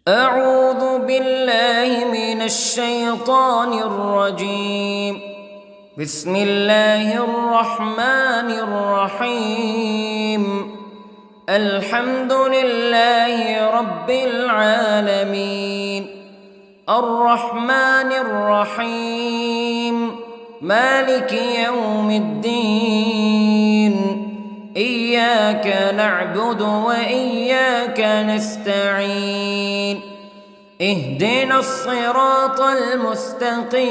أعوذ بالله من الشيطان الرجيم. بسم الله الرحمن الرحيم. الحمد لله رب العالمين، الرحمن الرحيم، مالك يوم الدين. إياك نعبد وإياك نستعين. اهدنا الصراط المستقيم،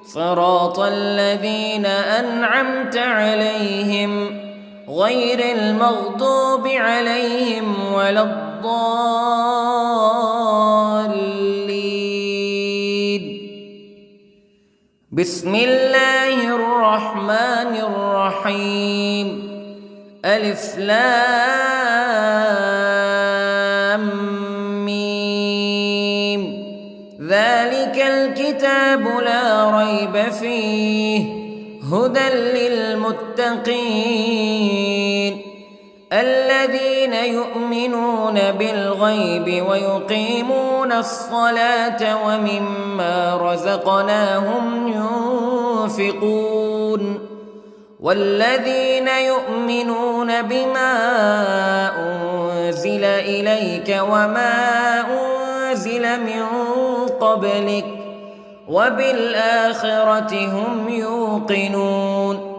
صراط الذين أنعمت عليهم غير المغضوب عليهم ولا الضالين. بسم الله الرحمن الرحيم. ألف لام ميم. ذلك الكتاب لا ريب فيه هدى للمتقين الذين يؤمنون بالغيب ويقيمون الصلاة ومما رزقناهم ينفقون والذين يؤمنون بما أنزل إليك وما أنزل من قبلك وبالآخرة هم يوقنون.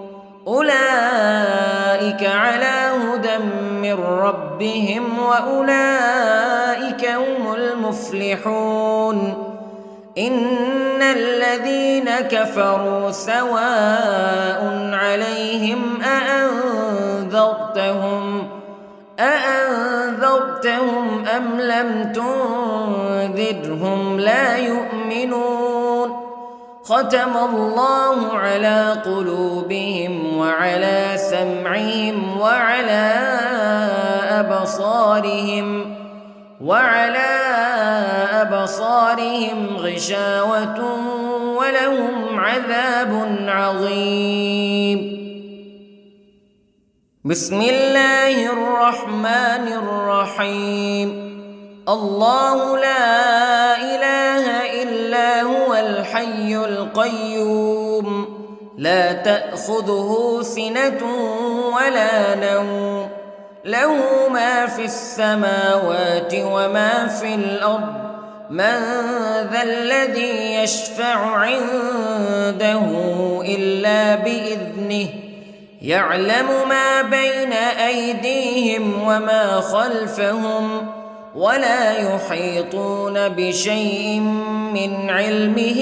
أولئك على هدى من ربهم وأولئك هم المفلحون. إن الذين كفروا سواء عليهم أأنذرتهم أم لم تنذرهم لا يؤمنون. ختم الله على قلوبهم وعلى سمعهم وعلى أبصارهم غشاوة ولهم عذاب عظيم. بسم الله الرحمن الرحيم. الله لا إله إلا هو الحي القيوم لا تأخذه سنة ولا نوم له ما في السماوات وما في الأرض. من ذا الذي يشفع عنده إلا بإذنه يعلم ما بين أيديهم وما خلفهم ولا يحيطون بشيء من علمه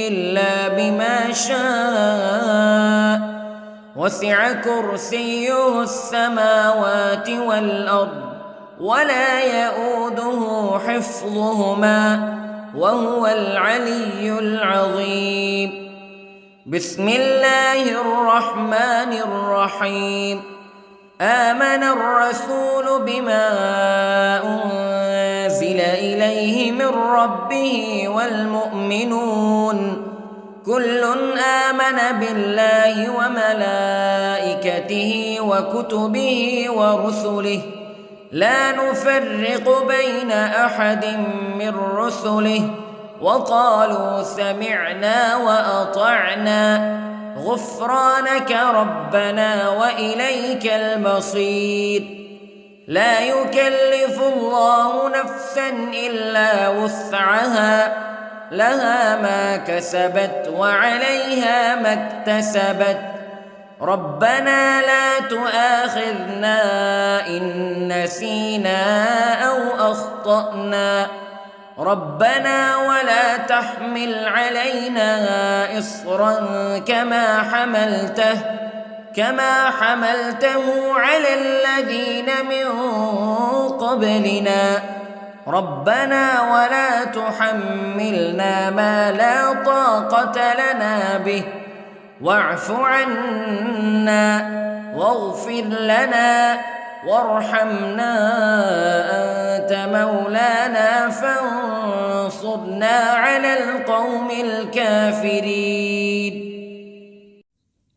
إلا بما شاء. وسع كرسيه السماوات والأرض ولا يؤوده حفظهما وهو العلي العظيم. بسم الله الرحمن الرحيم. آمن الرسول بما أنزل إليه من ربه والمؤمنون كل آمن بالله وملائكته وكتبه ورسله لا نفرق بين أحد من رسله وقالوا سمعنا وأطعنا غفرانك ربنا وإليك المصير. لا يكلف الله نفسا إلا وسعها لها ما كسبت وعليها ما اكتسبت. ربنا لا تؤاخذنا إن نسينا أو أخطأنا ربنا ولا تحمل علينا إصرا كما حملته على الذين من قبلنا ربنا ولا تحملنا ما لا طاقة لنا به واعف عنا واغفر لنا وارحمنا أنت مولانا فانصرنا على القوم الكافرين.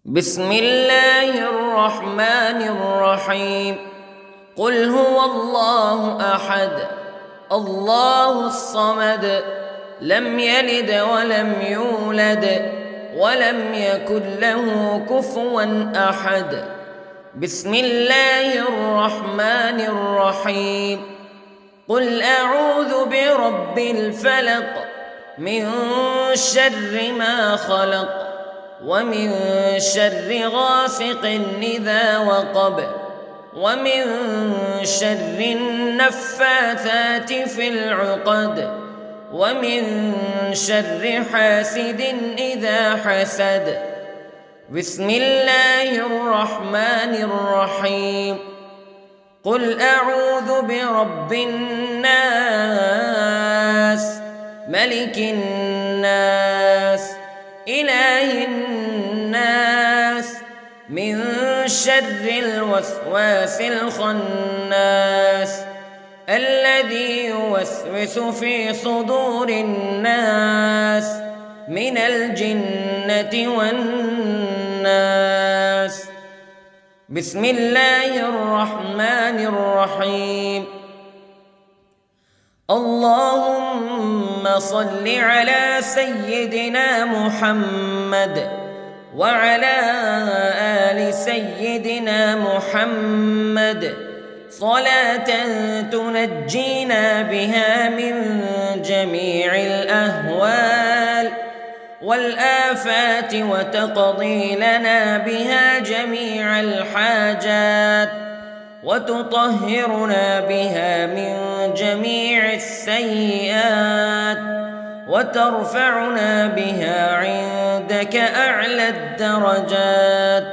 بسم الله الرحمن الرحيم. قل هو الله أحد الله الصمد لم يلد ولم يولد ولم يكن له كفوا أحد. بسم الله الرحمن الرحيم. قل أعوذ برب الفلق من شر ما خلق ومن شر غاسق إذا وقب ومن شر النفاثات في العقد ومن شر حاسد إذا حسد. بسم الله الرحمن الرحيم. قل أعوذ برب الناس ملك الناس إله الناس من شر الوسواس الخناس الذي يوسوس في صدور الناس من الجنة والناس. بسم الله الرحمن الرحيم. اللهم صل على سيدنا محمد وعلى آل سيدنا محمد صلاة تنجينا بها من جميع الأهوال والآفات وتقضي لنا بها جميع الحاجات وتطهرنا بها من جميع السيئات وترفعنا بها عندك أعلى الدرجات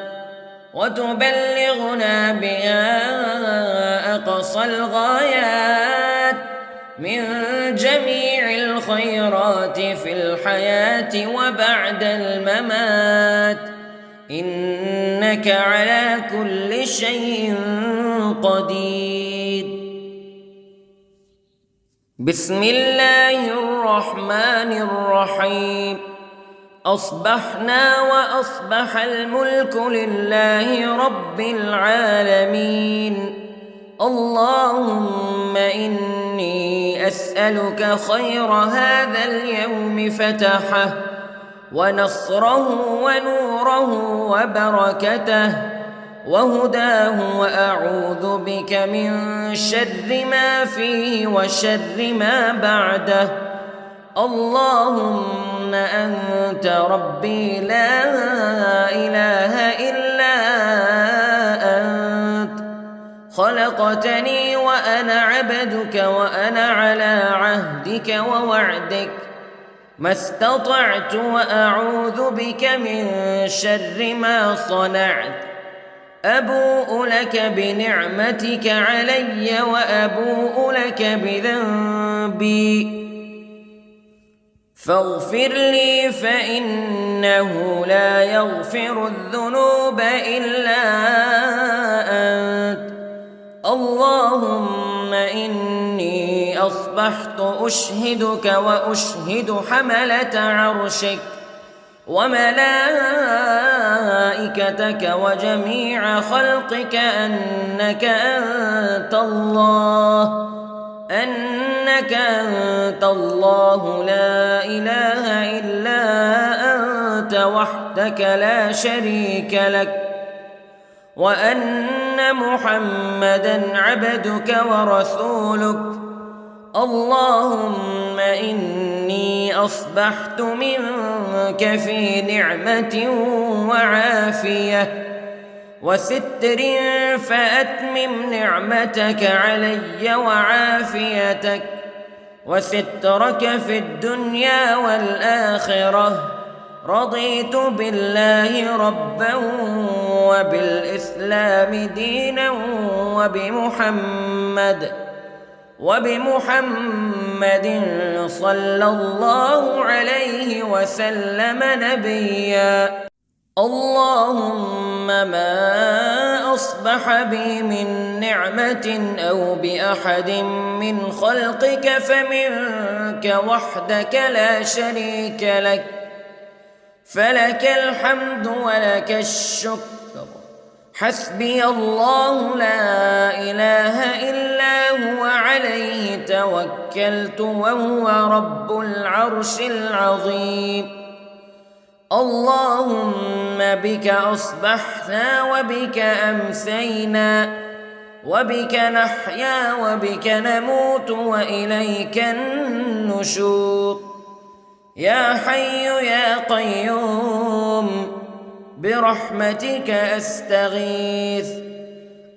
وتبلغنا بها أقصى الغايات من جميع الخيرات في الحياة وبعد الممات إنك على كل شيء قدير. بسم الله الرحمن الرحيم. أصبحنا وأصبح الملك لله رب العالمين. اللهم إني أسألك خير هذا اليوم فتحه ونصره ونوره وبركته وهداه وأعوذ بك من شر ما فيه وشر ما بعده. اللهم أنت ربي لا إله إلا أنت خلقتني وأنا عبدك وأنا على عهدك ووعدك ما استطعت وأعوذ بك من شر ما صنعت. أبوء لك بنعمتك علي وأبوء لك بذنبي فاغفر لي فإنه لا يغفر الذنوب إلا أنت. اللهم إني أصبحت أشهدك وأشهد حملة عرشك وملائكتك وجميع خلقك أنك أنت الله لا إله إلا أنت وحدك لا شريك لك وأن محمدًا عبدك ورسولك. اللهم إني أصبحت منك في نعمة وعافية وستر فأتمم نعمتك علي وعافيتك وسترك في الدنيا والآخرة. رضيت بالله ربا وبالإسلام دينا وبمحمد صلى الله عليه وسلم نبيا. اللهم ما أصبح بي من نعمة أو بأحد من خلقك فمنك وحدك لا شريك لك فلك الحمد ولك الشكر حسبي الله لا إله إلا هو عليه توكلت وهو رب العرش العظيم. اللهم بك أصبحنا وبك أمسينا وبك نحيا وبك نموت وإليك النشور. يا حي يا قيوم برحمتك أستغيث،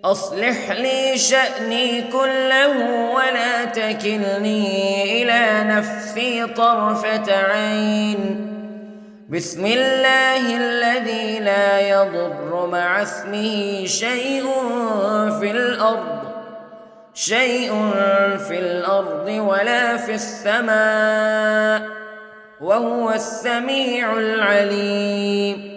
أصلح لي شأني كله ولا تكلني إلى نفسي طرفة عين. بسم الله الذي لا يضر مع اسمه شيء في الأرض ولا في السماء وهو السميع العليم.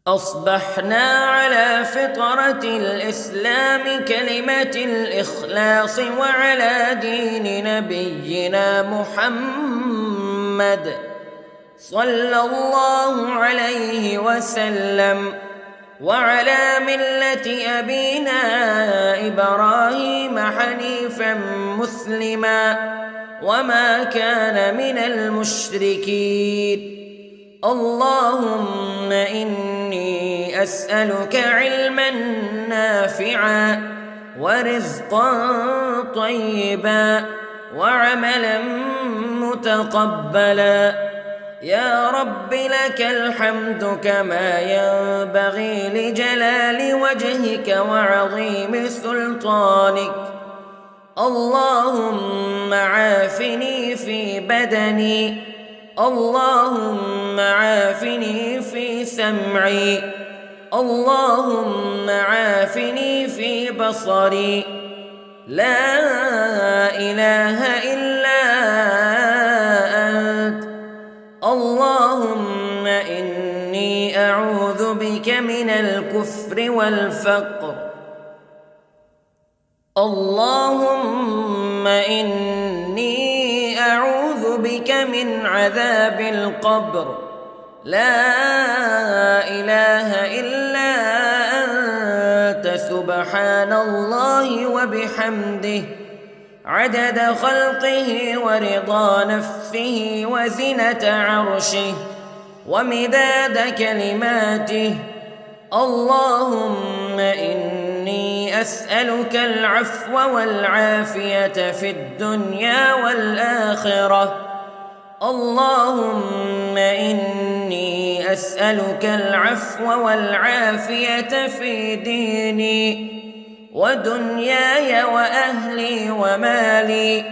أصبحنا على فطرة الإسلام كلمة الإخلاص وعلى دين نبينا محمد صلى الله عليه وسلم وعلى ملة أبينا إبراهيم حنيفا مسلما وما كان من المشركين. اللهم إني أسألك علما نافعا ورزقا طيبا وعملا متقبلا. يا رب لك الحمد كما ينبغي لجلال وجهك وعظيم سلطانك. اللهم عافني في بدني، اللهم عافني في سمعي، اللهم عافني في بصري. لا إله إلا أنت. اللهم إني أعوذ بك من الكفر والفقر. اللهم إني أعوذ بك من عذاب القبر. لا إله إلا أنت سبحان الله وبحمده عدد خلقه ورضا نفسه وزنة عرشه ومداد كلماته. اللهم إني أسألك العفو والعافية في الدنيا والآخرة. اللهم إني أسألك العفو والعافية في ديني ودنياي وأهلي ومالي.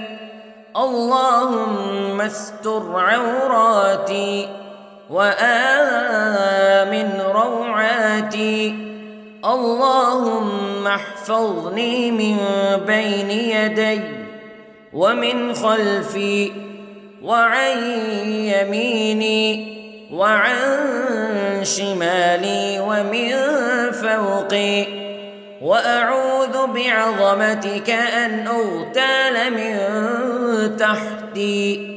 اللهم استر عوراتي وآمن روعاتي. اللهم احفظني من بين يدي ومن خلفي وعن يميني وعن شمالي ومن فوقي، وأعوذ بعظمتك أن أغتال من تحتي.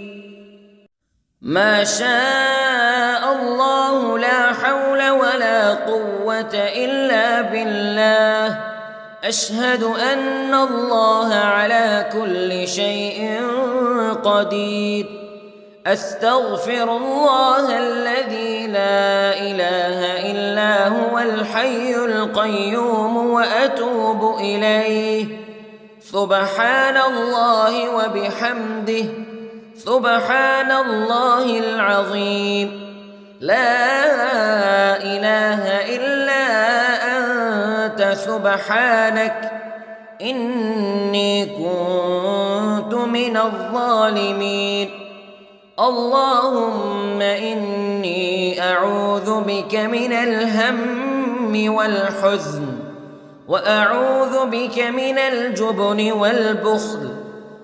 ما شاء الله لا حول ولا قوة إلا بالله. أشهد أن الله على كل شيء قدير. أستغفر الله الذي لا إله إلا هو الحي القيوم وأتوب إليه. سبحان الله وبحمده سبحان الله العظيم. لا إله إلا أنت سبحانك إني كنت من الظالمين. اللهم إني أعوذ بك من الهم والحزن، وأعوذ بك من الجبن والبخل،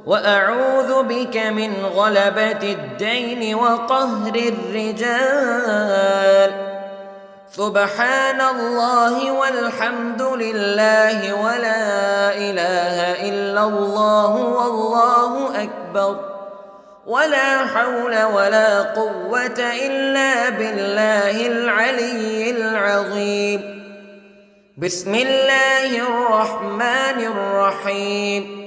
وأعوذ بك من غلبة الدين وقهر الرجال. سبحان الله والحمد لله ولا إله إلا الله والله أكبر. ولا حول ولا قوة إلا بالله العلي العظيم. بسم الله الرحمن الرحيم.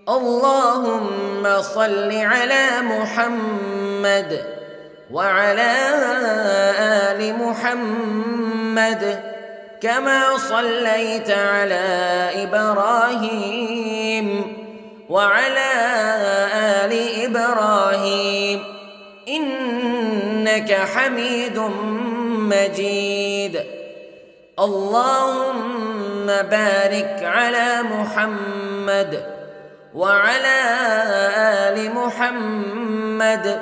اللهم صل على محمد وعلى آل محمد كما صليت على إبراهيم وعلى آل إبراهيم إنك حميد مجيد. اللهم بارك على محمد وعلى آل محمد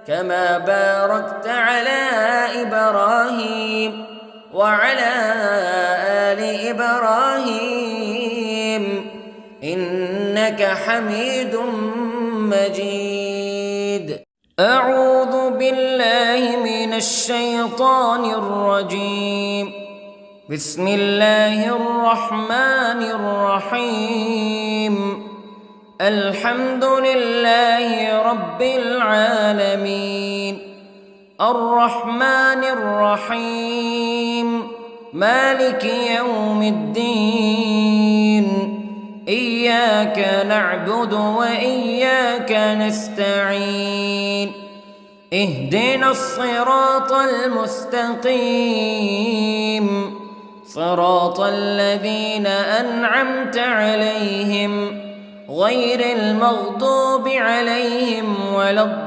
كما باركت على إبراهيم وعلى آل إبراهيم إنك حميد مجيد. أعوذ بالله من الشيطان الرجيم. بسم الله الرحمن الرحيم. الحمد لله رب العالمين الرحمن الرحيم مالك يوم الدين إياك نعبد وإياك نستعين اهدنا الصراط المستقيم صراط الذين أنعمت عليهم غير المغضوب عليهم ولا الضالين.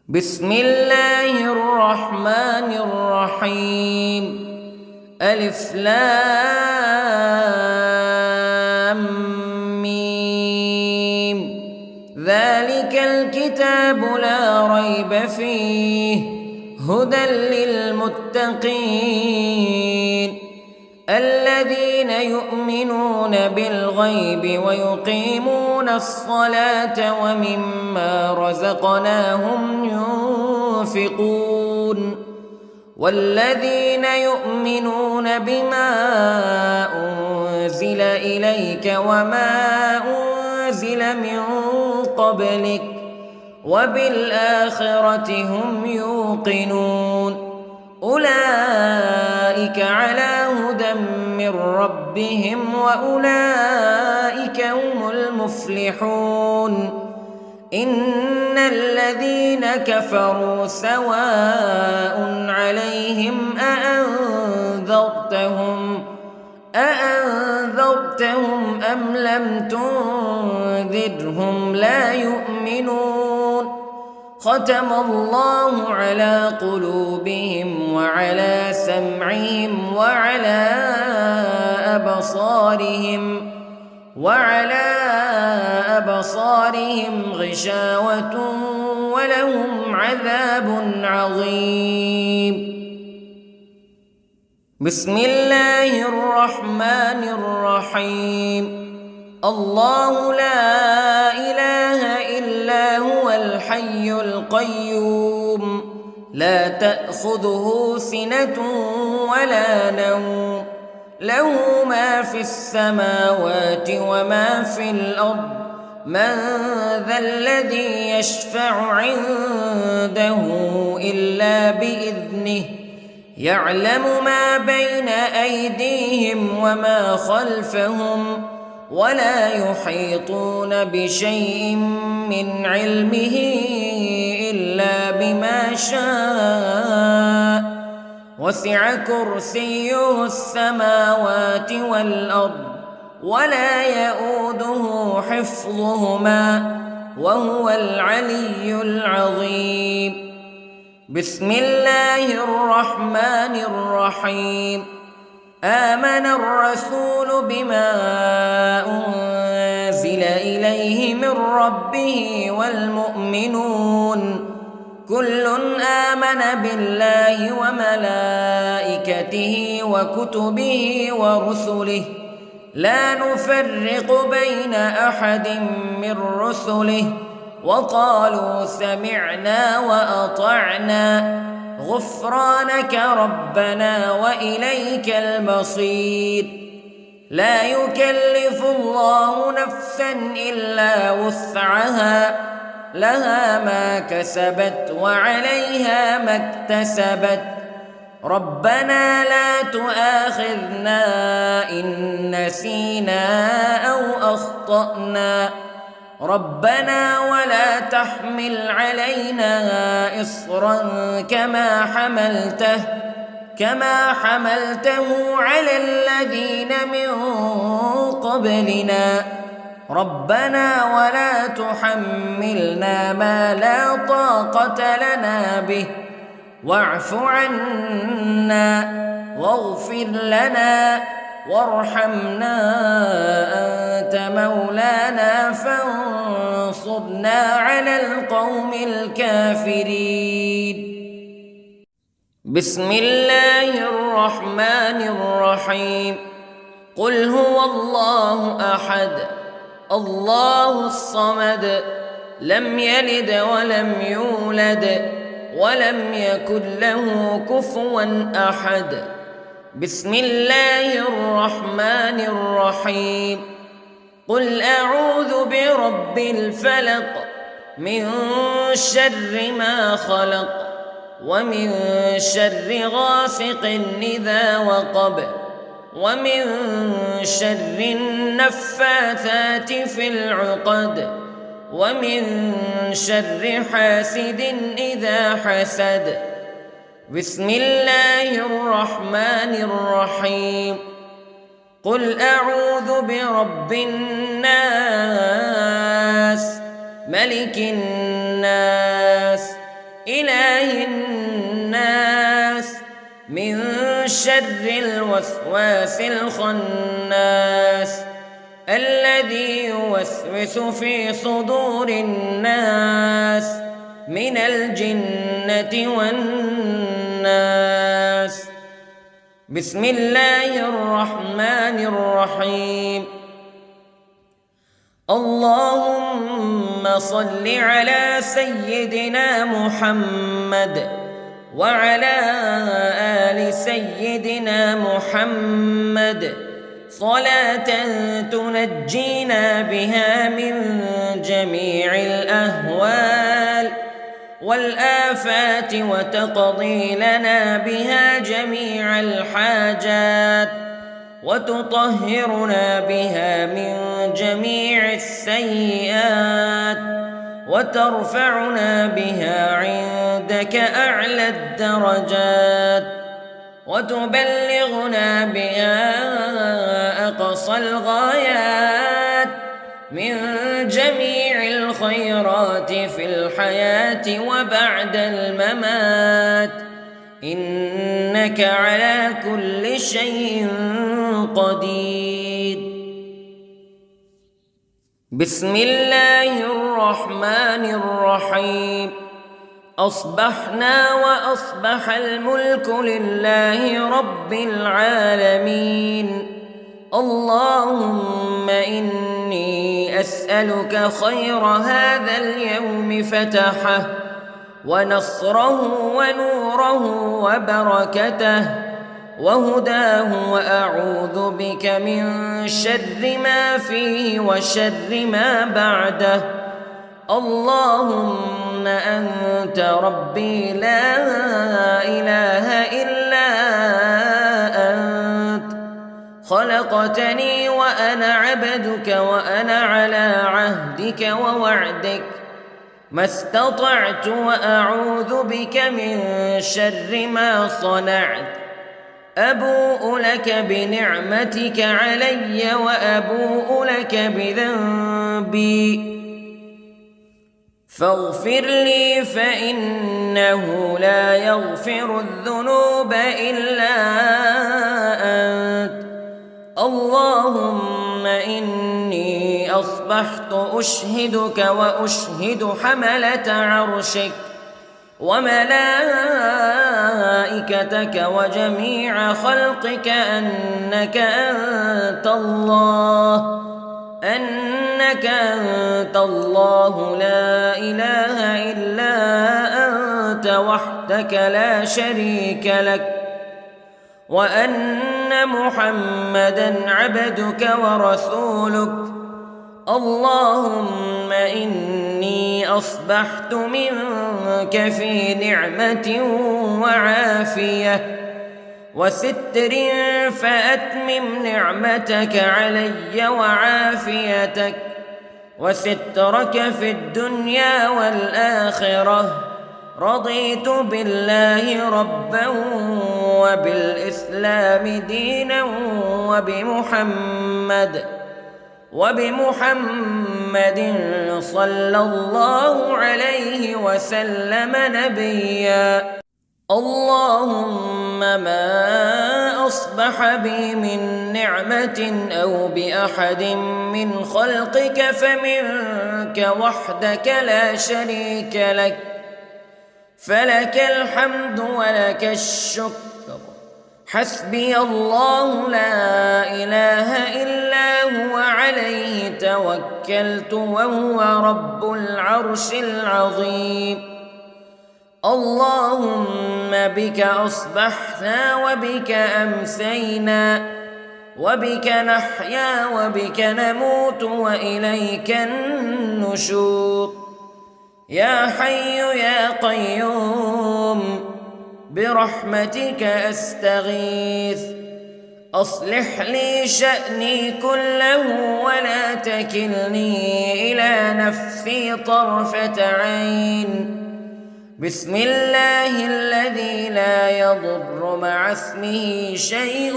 بسم الله الرحمن الرحيم. ألف لام ميم. ذلك الكتاب لا ريب فيه هدى للمتقين الذين يؤمنون بالغيب ويقيمون الصلاة ومما رزقناهم ينفقون والذين يؤمنون بما أنزل إليك وما أنزل من قبلك وبالآخرة هم يوقنون أولئك على هدى من ربهم وأولئك هم المفلحون. إن الذين كفروا سواء عليهم أأنذرتهم أم لم تنذرهم لا يؤمنون. ختم الله على قلوبهم وعلى سمعهم وعلى أبصارهم غشاوة ولهم عذاب عظيم. بسم الله الرحمن الرحيم. الله لا إله إلا هو الحي القيوم لا تأخذه سنة ولا نوم له ما في السماوات وما في الأرض من ذا الذي يشفع عنده إلا بإذنه يعلم ما بين أيديهم وما خلفهم ولا يحيطون بشيء من علمه إلا بما شاء وسع كرسيه السماوات والأرض ولا يؤوده حفظهما وهو العلي العظيم. بسم الله الرحمن الرحيم. آمن الرسول بما أنزل إليه من ربه والمؤمنون كل آمن بالله وملائكته وكتبه ورسله لا نفرق بين أحد من رسله وقالوا سمعنا وأطعنا غفرانك ربنا وإليك المصير. لا يكلف الله نفسا إلا وسعها لها ما كسبت وعليها ما اكتسبت ربنا لا تؤاخذنا إن نسينا أو أخطأنا ربنا ولا تحمل علينا إصرا كما حملته على الذين من قبلنا ربنا ولا تحملنا ما لا طاقة لنا به واعف عنا واغفر لنا وارحمنا أنت مولانا فانصرنا على القوم الكافرين. بسم الله الرحمن الرحيم. قل هو الله أحد الله الصمد لم يلد ولم يولد ولم يكن له كفوا أحد. بسم الله الرحمن الرحيم. قل أعوذ برب الفلق من شر ما خلق ومن شر غاسق إذا وقب ومن شر النفاثات في العقد ومن شر حاسد إذا حسد. بسم الله الرحمن الرحيم. قل أعوذ برب الناس ملك الناس إله الناس من شر الوسواس الخناس الذي يوسوس في صدور الناس من الجنة والناس. بسم الله الرحمن الرحيم. اللهم صل على سيدنا محمد وعلى آل سيدنا محمد صلاة تنجينا بها من جميع الأهوال والآفات وتقضي لنا بها جميع الحاجات وتطهرنا بها من جميع السيئات وترفعنا بها عندك أعلى الدرجات وتبلغنا بها أقصى الغايات من جميع الخيرات في الحياة وبعد الممات إنك على كل شيء قدير. بسم الله الرحمن الرحيم. أصبحنا وأصبح الملك لله رب العالمين. اللهم إني أسألك خير هذا اليوم فتحه ونصره ونوره وبركته وهداه وأعوذ بك من شر ما فيه وشر ما بعده. اللهم أنت ربي لا إله إلا أنت خلقتني وأنا عبدك وأنا على عهدك ووعدك ما استطعت وأعوذ بك من شر ما صنعت. أبوء لك بنعمتك علي وأبوء لك بذنبي فاغفر لي فإنه لا يغفر الذنوب إلا أنت. اللهم إني أصبحت أشهدك وأشهد حملة عرشك وملائكتك وجميع خلقك أنك أنت الله لا إله إلا أنت وحدك لا شريك لك وأن أن محمدًا عبدك ورسولك. اللهم إني أصبحت منك في نعمة وعافية وستر، فأتمم نعمتك علي وعافيتك وسترك في الدنيا والآخرة. رضيت بالله ربًا وبالإسلام دينًا وبمحمد صلى الله عليه وسلم نبيًا. اللهم ما أصبح بي من نعمة أو بأحد من خلقك فمنك وحدك لا شريك لك، فلك الحمد ولك الشكر. حسبي الله لا إله إلا هو، عليه توكلت وهو رب العرش العظيم. اللهم بك أصبحنا وبك أمسينا وبك نحيا وبك نموت وإليك النشور. يا حي يا قيوم برحمتك أستغيث، أصلح لي شأني كله ولا تكلني إلى نفسي طرفة عين. بسم الله الذي لا يضر مع اسمه شيء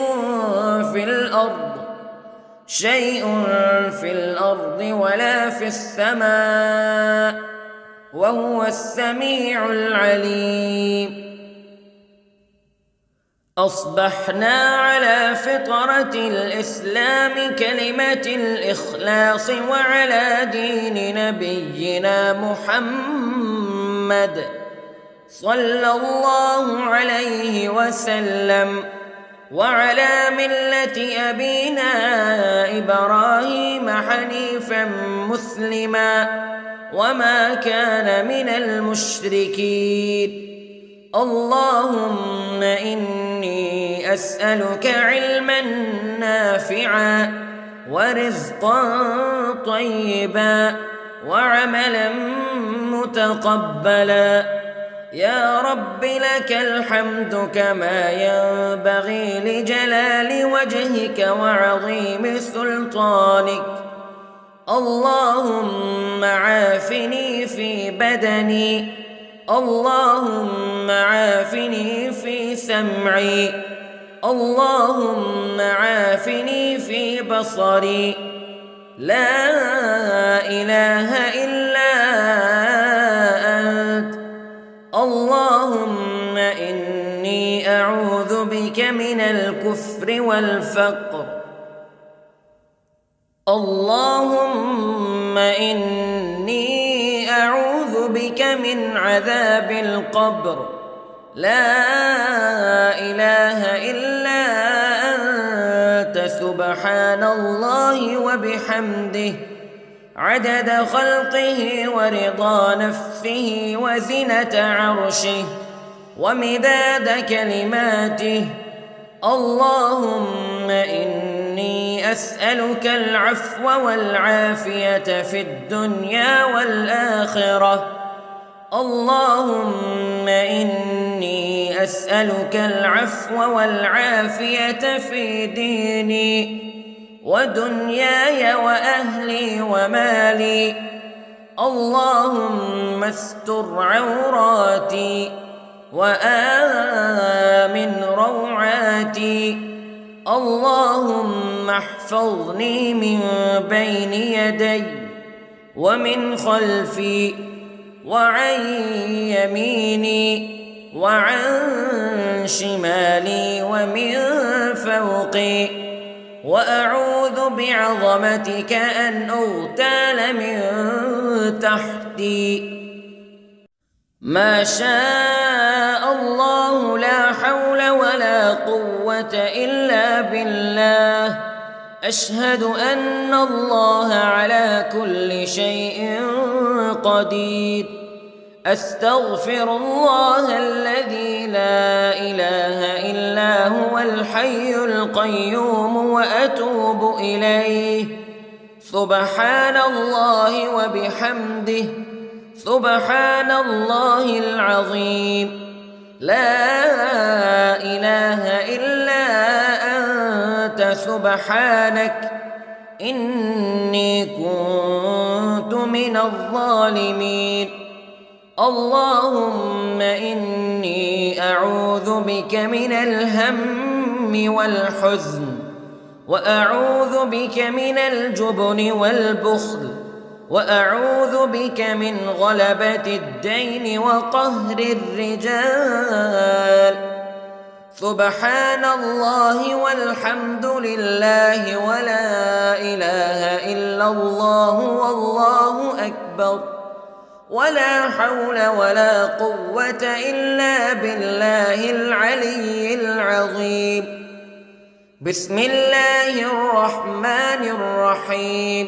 في الأرض ولا في السماء، وهو السميع العليم. أصبحنا على فطرة الإسلام كلمة الإخلاص وعلى دين نبينا محمد صلى الله عليه وسلم، وعلى ملة أبينا إبراهيم حنيفا مسلما وما كان من المشركين. اللهم إني أسألك علما نافعا ورزقا طيبا وعملا متقبلا. يا رب لك الحمد كما ينبغي لجلال وجهك وعظيم سلطانك. اللهم عافني في بدني، اللهم عافني في سمعي، اللهم عافني في بصري. لا إله إلا أنت. اللهم إني أعوذ بك من الكفر والفقر. اللهم إني أعوذ بك من عذاب القبر. لا إله إلا أنت، سبحان الله وبحمده، عدد خلقه ورضا نفسه وزنة عرشه ومداد كلماته. اللهم إني أسألك العفو والعافية في الدنيا والآخرة. اللهم إني أسألك العفو والعافية في ديني ودنياي وأهلي ومالي. اللهم استر عوراتي وآمن روعاتي. اللهم احفظني من بين يدي ومن خلفي وعن يميني وعن شمالي ومن فوقي، وأعوذ بعظمتك أن أغتال من تحتي. ما شاء الله لا حول ولا قوة إلا بالله. أشهد أن الله على كل شيء قدير. أستغفر الله الذي لا إله إلا هو الحي القيوم وأتوب إليه. سبحان الله وبحمده، سبحان الله العظيم. لا إله إلا أنت سبحانك إني كنت من الظالمين. اللهم إني أعوذ بك من الهم والحزن، وأعوذ بك من الجبن والبخل، وأعوذ بك من غلبة الدين وقهر الرجال. سبحان الله والحمد لله ولا إله إلا الله والله أكبر، ولا حول ولا قوة إلا بالله العلي العظيم. بسم الله الرحمن الرحيم.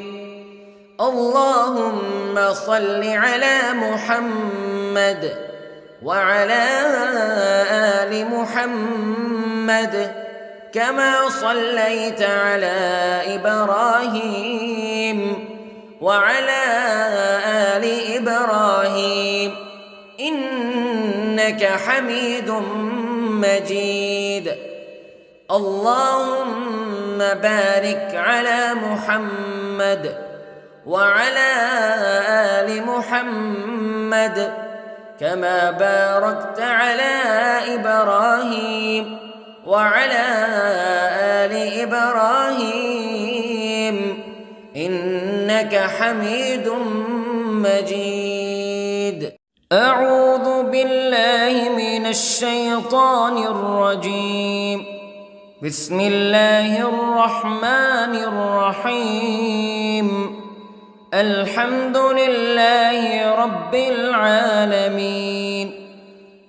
اللهم صل على محمد وعلى آل محمد كما صليت على إبراهيم وعلى آل إبراهيم إنك حميد مجيد. اللهم بارك على محمد وعلى آل محمد كما باركت على إبراهيم وعلى آل إبراهيم إنك حميد مجيد. أعوذ بالله من الشيطان الرجيم. بسم الله الرحمن الرحيم. الحمد لله رب العالمين،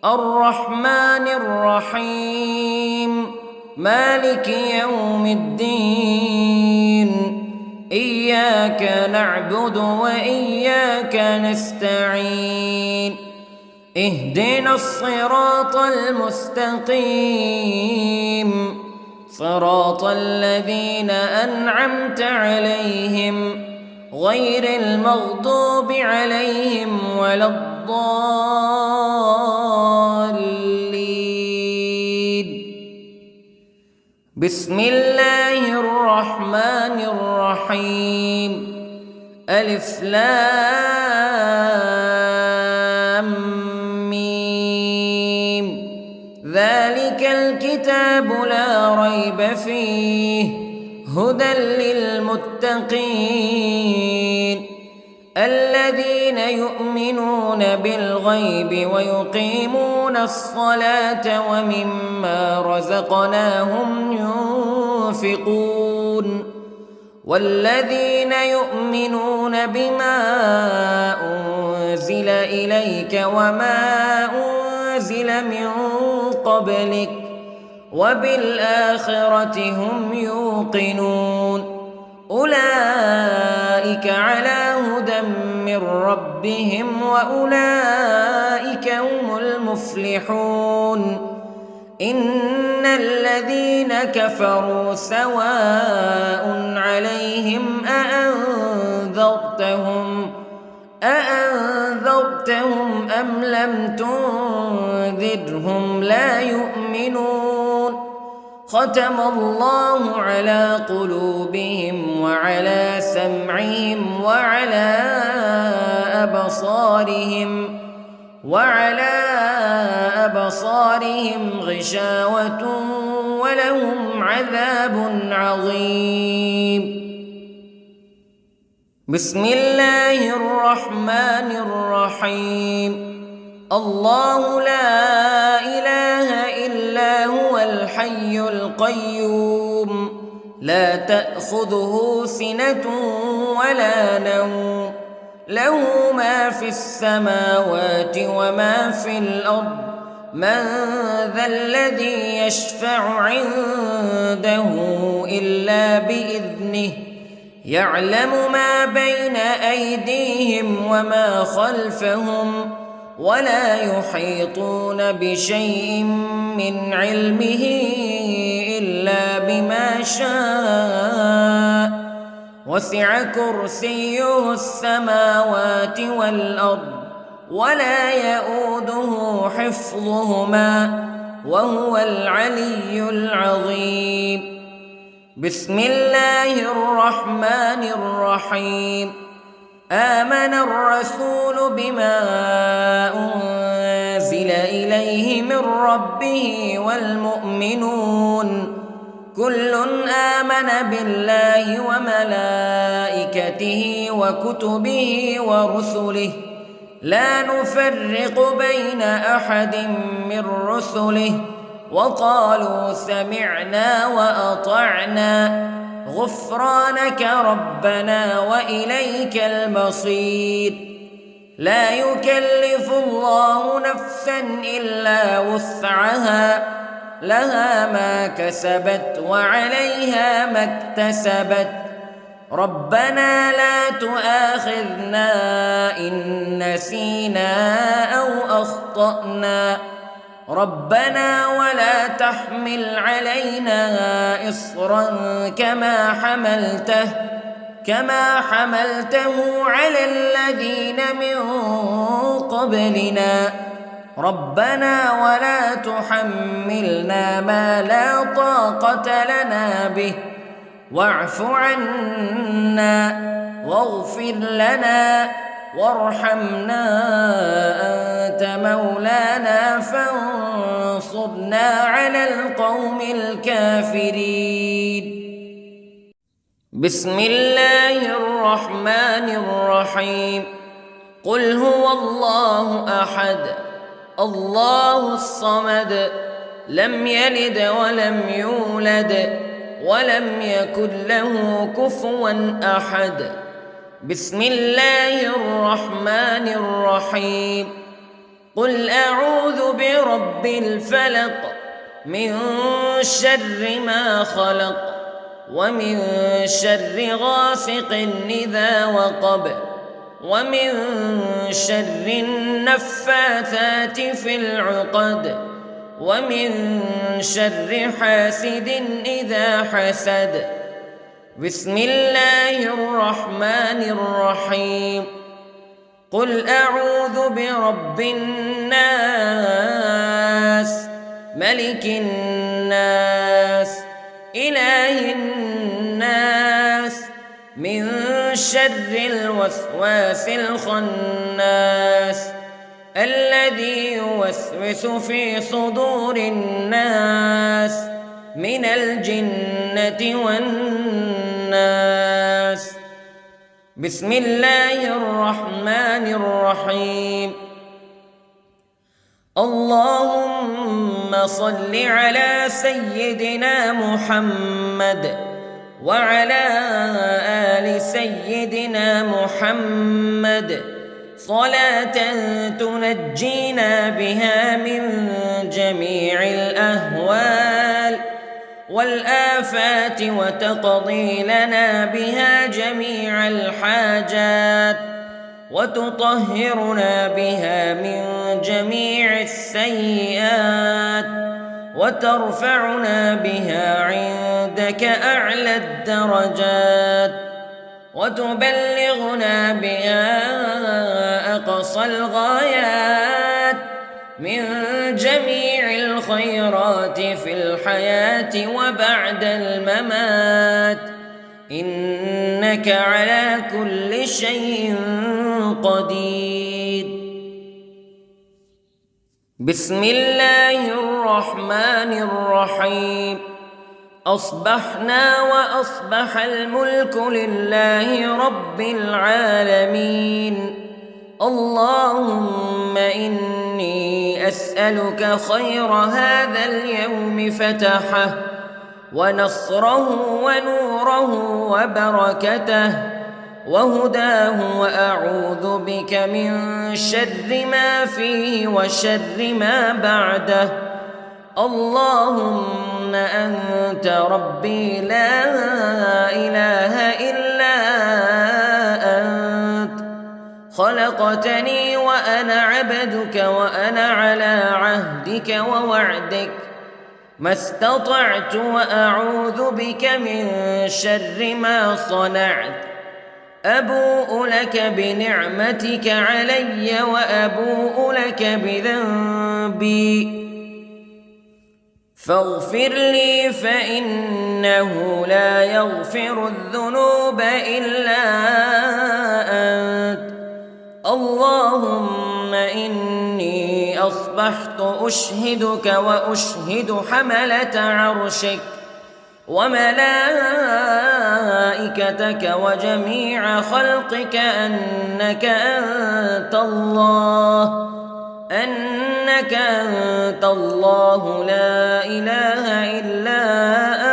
الرحمن الرحيم، مالك يوم الدين. إياك نعبد وإياك نستعين. اهدنا الصراط المستقيم، صراط الذين أنعمت عليهم غير المغضوب عليهم ولا الضالين. بسم الله الرحمن الرحيم. ألف لام ميم. ذلك الكتاب لا ريب فيه هدى للمتقين الذين يؤمنون بالغيب ويقيمون الصلاة ومما رزقناهم ينفقون والذين يؤمنون بما أنزل إليك وما أنزل من قبلك وبالآخرة هم يوقنون أولئك على هدى من ربهم وأولئك هم المفلحون. إن الذين كفروا سواء عليهم أأنذرتهم أم لم تنذرهم لا يؤمنون. ختم الله على قلوبهم وعلى سمعهم وعلى أبصارهم غشاوة ولهم عذاب عظيم. بسم الله الرحمن الرحيم. الله لا إله إلا هو الحي القيوم لا تأخذه سنة ولا نوم له ما في السماوات وما في الأرض من ذا الذي يشفع عنده إلا بإذنه يعلم ما بين أيديهم وما خلفهم ولا يحيطون بشيء من علمه إلا بما شاء وسع كرسيه السماوات والأرض ولا يؤوده حفظهما وهو العلي العظيم. بسم الله الرحمن الرحيم. آمن الرسول بما أنزل إليه من ربه والمؤمنون كل آمن بالله وملائكته وكتبه ورسله لا نفرق بين أحد من رسله وقالوا سمعنا وأطعنا غفرانك ربنا وإليك المصير. لا يكلف الله نفسا إلا وسعها لها ما كسبت وعليها ما اكتسبت ربنا لا تؤاخذنا إن نسينا أو أخطأنا ربنا ولا تحمل علينا إصرا كما حملته على الذين من قبلنا ربنا ولا تحملنا ما لا طاقة لنا به واعف عنا واغفر لنا وارحمنا أنت مولانا فانصرنا على القوم الكافرين. بسم الله الرحمن الرحيم. قل هو الله أحد الله الصمد لم يلد ولم يولد ولم يكن له كفوا أحد. بسم الله الرحمن الرحيم. قل أعوذ برب الفلق من شر ما خلق ومن شر غاسق إذا وقب ومن شر النفاثات في العقد ومن شر حاسد إذا حسد. بسم الله الرحمن الرحيم. قل أعوذ برب الناس ملك الناس إله الناس من شر الوسواس الخناس الذي يوسوس في صدور الناس من الجنة والناس. بسم الله الرحمن الرحيم. اللهم صل على سيدنا محمد وعلى آل سيدنا محمد صلاة تنجينا بها من جميع الأهوال والآفات وتقضي لنا بها جميع الحاجات وتطهرنا بها من جميع السيئات وترفعنا بها عندك أعلى الدرجات وتبلغنا بها أقصى الغايات من جميع الخيرات في الحياة وبعد الممات إنك على كل شيء قدير. بسم الله الرحمن الرحيم. أصبحنا وأصبح الملك لله رب العالمين. اللهم إني أسألك خير هذا اليوم فتحه ونصره ونوره وبركته وهداه وأعوذ بك من شر ما فيه وشر ما بعده. اللهم أنت ربي لا إله إلا أنت خلقتني وأنا عبدك وأنا على عهدك ووعدك ما استطعت وأعوذ بك من شر ما صنعت أبوء لك بنعمتك علي وأبوء لك بذنبي فاغفر لي فإنه لا يغفر الذنوب إلا أنت اللهم إني أصبحت أشهدك وأشهد حملة عرشك وملائكتك وجميع خلقك أنك أنت الله لا إله إلا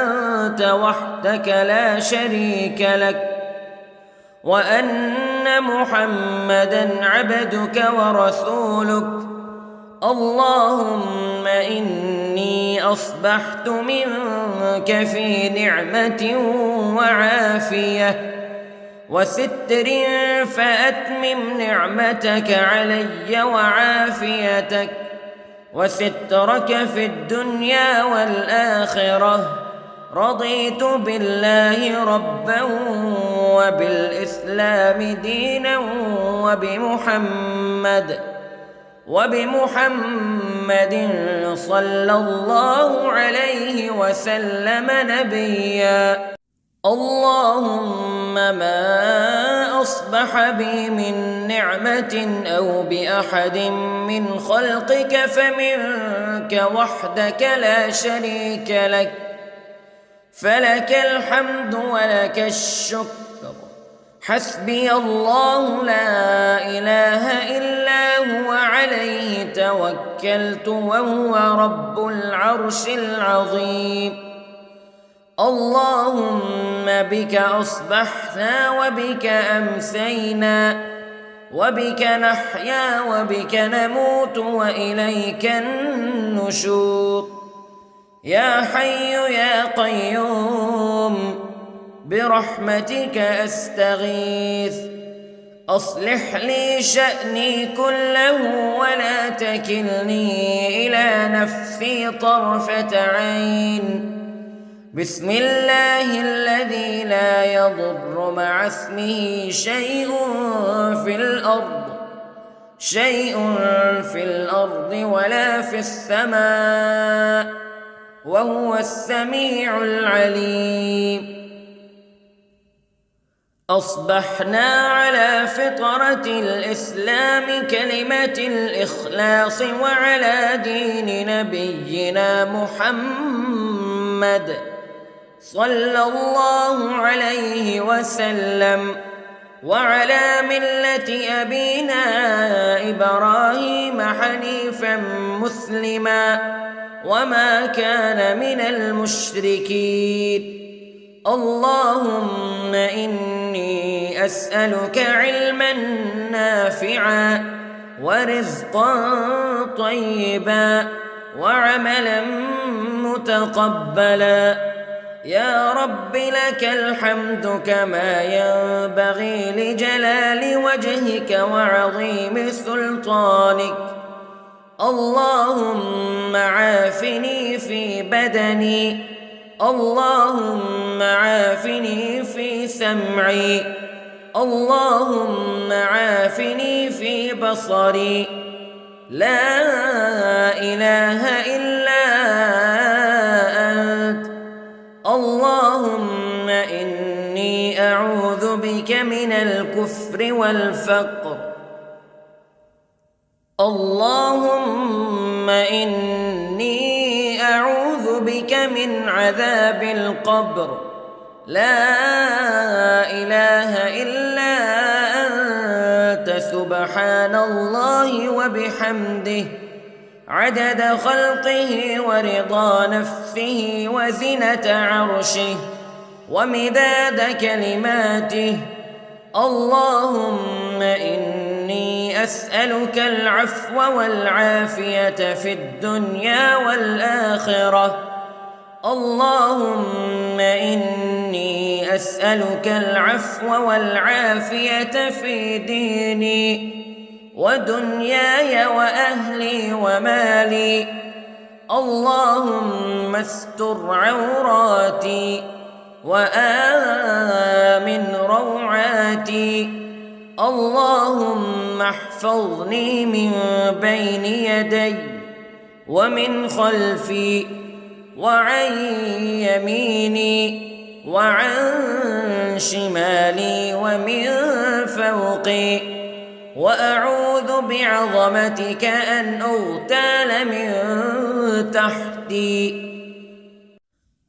أنت وحدك لا شريك لك وأن محمدًا عبدك ورسولك اللهم إني أصبحت منك في نعمة وعافية وستر فأتمم نعمتك علي وعافيتك وسترك في الدنيا والآخرة رضيت بالله ربا وبالإسلام دينا وبمحمد صلى الله عليه وسلم نبيا اللهم ما أصبح بي من نعمة أو بأحد من خلقك فمنك وحدك لا شريك لك فلك الحمد ولك الشكر حسبي الله لا إله إلا هو عليه توكلت وهو رب العرش العظيم اللهم بك أصبحنا وبك أمسينا وبك نحيا وبك نموت وإليك النشور يا حي يا قيوم برحمتك أستغيث أصلح لي شأني كله ولا تكلني إلى نفسي طرفة عين بسم الله الذي لا يضر مع اسمه شيء في الأرض ولا في السماء وهو السميع العليم أصبحنا على فطرة الإسلام كلمة الإخلاص وعلى دين نبينا محمد صلى الله عليه وسلم وعلى ملة أبينا إبراهيم حنيفا مسلما وما كان من المشركين اللهم إني أسألك علما نافعا ورزقا طيبا وعملا متقبلا يا رب لك الحمد كما ينبغي لجلال وجهك وعظيم سلطانك اللهم عافني في بدني اللهم عافني في سمعي اللهم عافني في بصري لا إله إلا أنت اللهم إني أعوذ بك من الكفر والفقر اللهم إني أعوذ بك من عذاب القبر لا إله إلا أنت سبحان الله وبحمده عدد خلقه ورضا نفسه وزنة عرشه ومداد كلماته اللهم إني أسألك العفو والعافية في الدنيا والآخرة اللهم إني أسألك العفو والعافية في ديني ودنياي وأهلي ومالي. اللهم استر عوراتي وآمن روعاتي. اللهم احفظني من بين يدي ومن خلفي وعن يميني وعن شمالي ومن فوقي، وأعوذ بعظمتك أن أغتال من تحتي.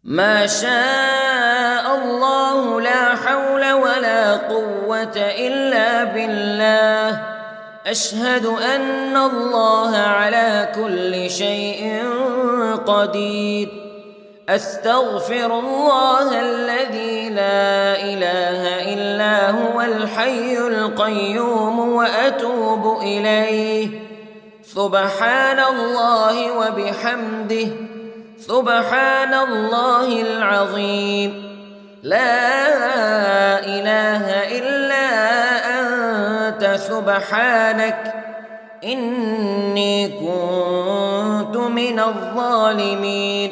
ما شاء الله لا حول ولا قوة إلا بالله. أشهد أن الله على كل شيء قدير. أستغفر الله الذي لا إله إلا هو الحي القيوم وأتوب إليه. سبحان الله وبحمده، سبحان الله العظيم. لا إله إلا أنت سبحانك إني كنت من الظالمين.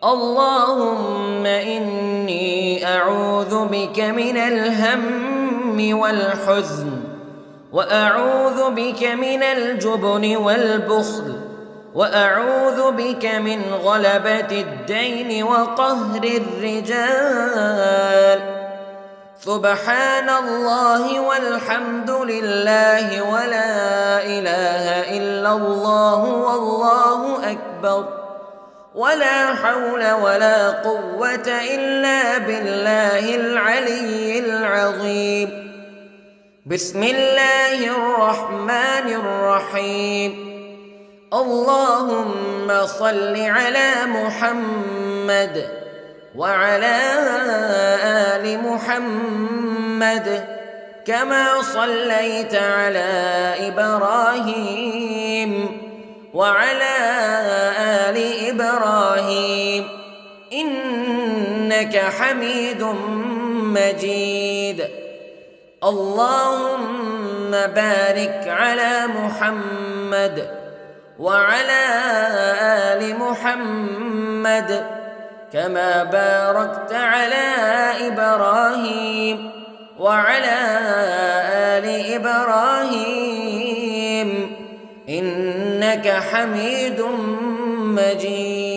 اللهم إني أعوذ بك من الهم والحزن، وأعوذ بك من الجبن والبخل، وأعوذ بك من غلبة الدين وقهر الرجال. سبحان الله والحمد لله ولا إله إلا الله والله أكبر، ولا حول ولا قوة إلا بالله العلي العظيم. بسم الله الرحمن الرحيم. اللهم صل على محمد وعلى آل محمد كما صليت على إبراهيم وعلى آل إبراهيم إنك حميد مجيد. اللهم بارك على محمد وعلى آل محمد كما باركت على إبراهيم وعلى آل إبراهيم إنك حميد مجيد.